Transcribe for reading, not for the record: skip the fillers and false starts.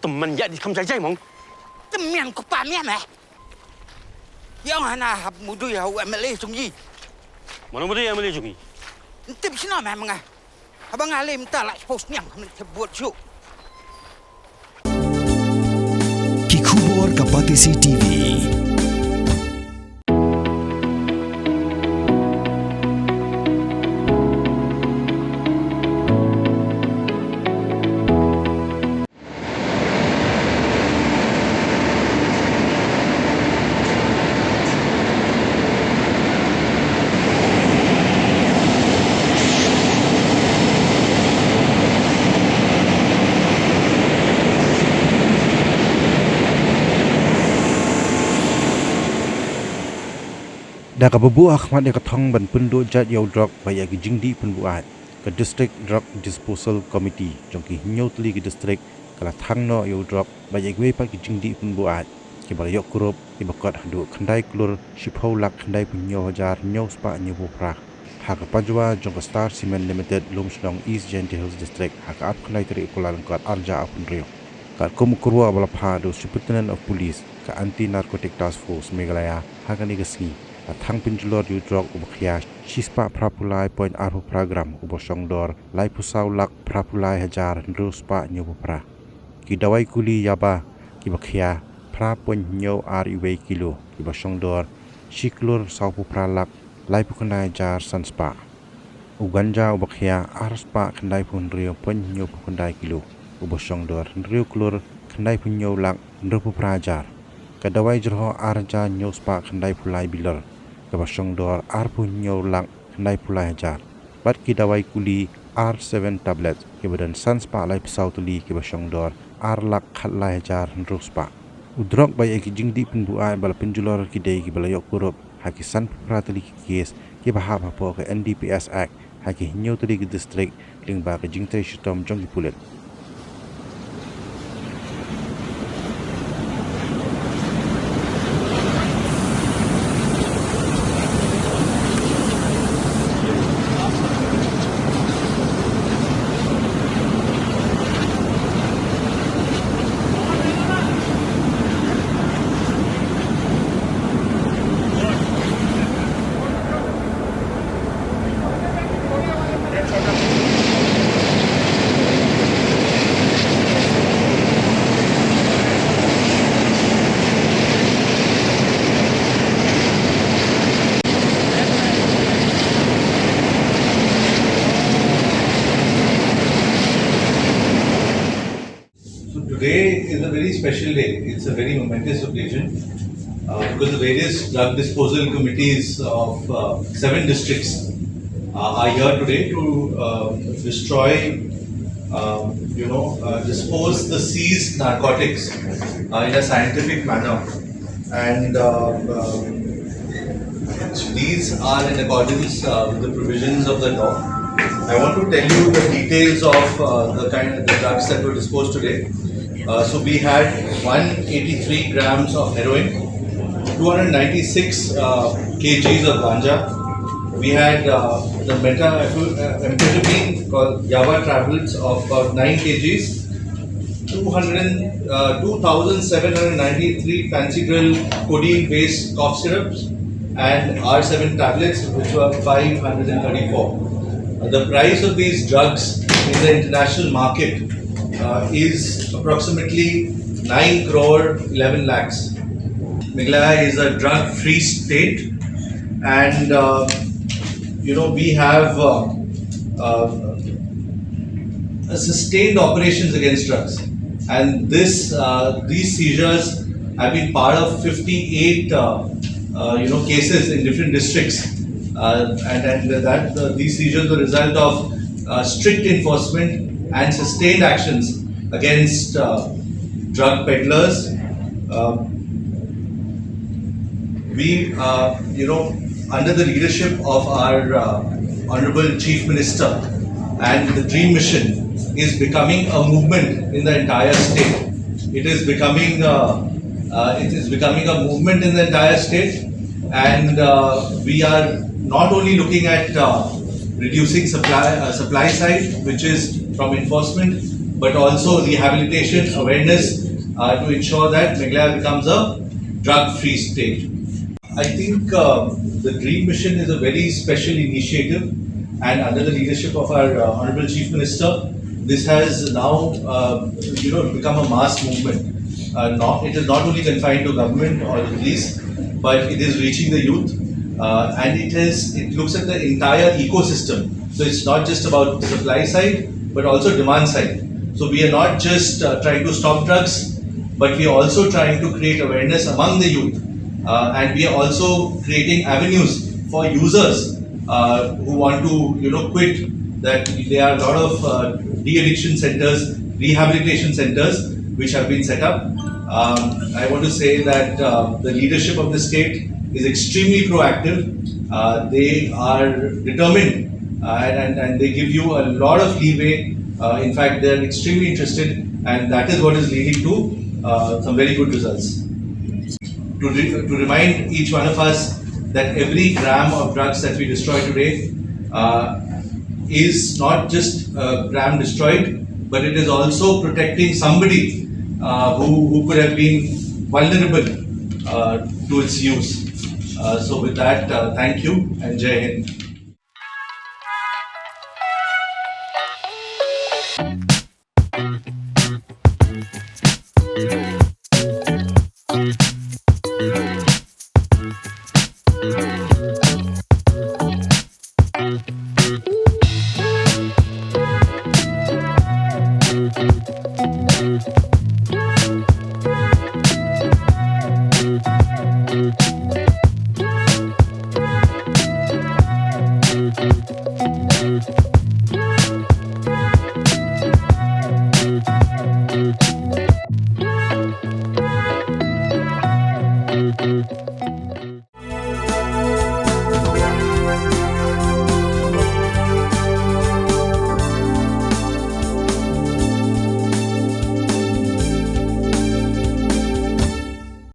teman ya di kamsai jai mong. Teman ko pa miya meh. Yang hana hab mudu ya u MLA sungji. Mana muda yang boleh jungi? Tip sino meh mga. Abang alim ta la post nyang buat show. Kikubor Kapatisi TV. Dah kebuah Ahmad yang ketong ban penduk jat yau Drok baya ke Jingdih pun Buaid ke District Drok Disposal Committee jongki nyau teli ke district kala Thang no yau Drok baya ke wepat ke Jingdih pun Buaid ke bala yok kurup ke bakot hadu kendai Klur shipau lak kendai pun nyau hajar nyau spa nyau buprah hak Pajwa jong ke Star Cement Limited lum sedang East Jingdih Hills District hak ap kendai teri Kuala Lengkot arja apun rio kat kum kurwa bala phadu Superintendent of Police ke Anti Narcotic Task Force Meghalaya hak ni kesni Thang penjelur yu Drok ubakya shispa prapulai point arhu program ubosong dor lai pusau lak prapulai hajar ndruspa nyubupra kidawai kuli yaba kibakya prapun nyo riwe kilo kibosong dor shiklur saupu pralak lai pukandai jar sanspa uganja ubakya arspa kandai pun rio pun nyo pukandai kilo ubosong dor rio klur kandai pun nyo lak ndrupu prajar kadawai jerho arja nyo spa kandai pulai biler kabasong dor arpu nyo lang kandai pulai hajar bat kidawai kuli R7 tablet kebadan sanspa lai pesau tuli kabasong dor lak khalai hajar ndruspa udrok bai ki Jingdih pun Buaid bala penjulor kidai ki bala yok kurup haki san pratali ki kes ki bahap hapo ke NDPS Act haki nyo tuli ki district lingba ke Jingdih shitom jong ki Pulit. Today is a very special day. It's a very momentous occasion because the various drug disposal committees of 7 districts are here today to destroy, dispose the seized narcotics in a scientific manner, and these are in accordance with the provisions of the law. I want to tell you the details of the drugs that were disposed today. So we had 183 grams of heroin, 296 kgs of ganja. We had the methamphetamine called Java tablets of about 9 kgs, 2,793 fancy grill codeine-based cough syrups, and R7 tablets, which were 534. The price of these drugs in the international market is approximately 9 crore 11 lakhs. Meghalaya is a drug-free state, and we have sustained operations against drugs, and these seizures have been part of 58 cases in different districts, and these seizures were a result of strict enforcement and sustained actions against drug peddlers. We, under the leadership of our Honorable Chief Minister, and the Dream Mission is becoming a movement in the entire state. It is becoming a movement in the entire state, and we are not only looking at reducing supply side, which is from enforcement, but also rehabilitation, awareness to ensure that Meghalaya becomes a drug-free state. I think the Dream Mission is a very special initiative, and under the leadership of our Honorable Chief Minister, this has now become a mass movement. It is not only confined to government or the police, but it is reaching the youth, and it looks at the entire ecosystem. So it's not just about the supply side, but also demand side. So we are not just trying to stop drugs, but we are also trying to create awareness among the youth, and we are also creating avenues for users who want to quit. That there are a lot of de-addiction centers, rehabilitation centers which have been set up. I want to say that the leadership of the state is extremely proactive. They are determined, and they give you a lot of leeway. In fact, they are extremely interested, and that is what is leading to some very good results. To remind each one of us that every gram of drugs that we destroy today is not just a gram destroyed, but it is also protecting somebody who could have been vulnerable to its use. So with that, thank you and Jai Hind. Thank you.